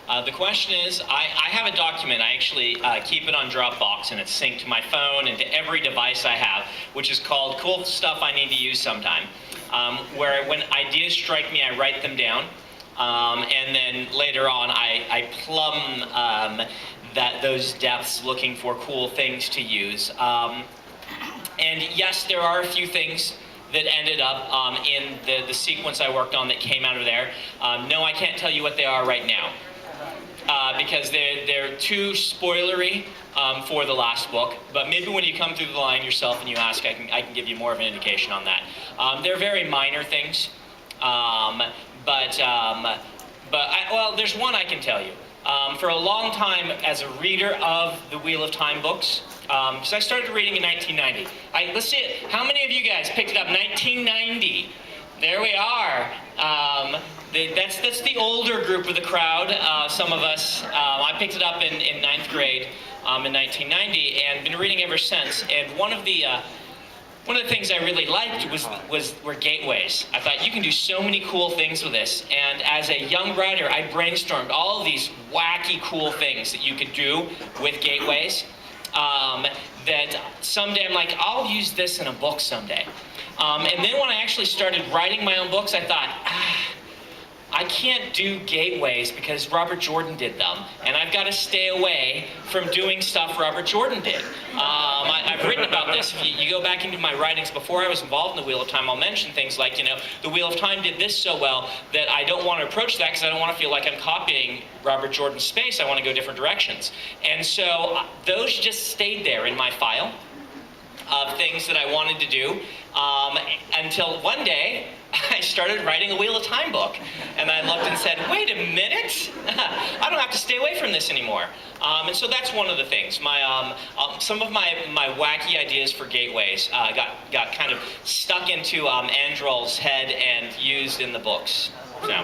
The question is, I have a document. I actually keep it on Dropbox, and it's synced to my phone and to every device I have, which is called Cool Stuff I Need to Use Sometime, where when ideas strike me, I write them down, and then later on I plumb those depths looking for cool things to use. And yes, there are a few things that ended up in the sequence I worked on that came out of there. No, I can't tell you what they are right now, because they're too spoilery for the last book. But maybe when you come through the line yourself and you ask, I can give you more of an indication on that. They're very minor things, well, there's one I can tell you. For a long time, as a reader of the Wheel of Time books, because I started reading in 1990. Let's see it. How many of you guys picked it up 1990? There we are. That's the older group of the crowd. Some of us. I picked it up in 9th grade in 1990 and been reading ever since. And one of the things I really liked were gateways. I thought you can do so many cool things with this. And as a young writer, I brainstormed all of these wacky, cool things that you could do with gateways. That someday I'm like, I'll use this in a book someday. And then when I actually started writing my own books, I thought, I can't do gateways because Robert Jordan did them, and I've got to stay away from doing stuff Robert Jordan did. I've written about this. If you go back into my writings before I was involved in the Wheel of Time, I'll mention things like, the Wheel of Time did this so well that I don't want to approach that because I don't want to feel like I'm copying Robert Jordan's space. I want to go different directions. And so those just stayed there in my file of things that I wanted to do until one day I started writing a Wheel of Time book. And I looked and said, wait a minute, I don't have to stay away from this anymore. And so that's one of the things. Some of my wacky ideas for gateways got kind of stuck into Androl's head and used in the books. So.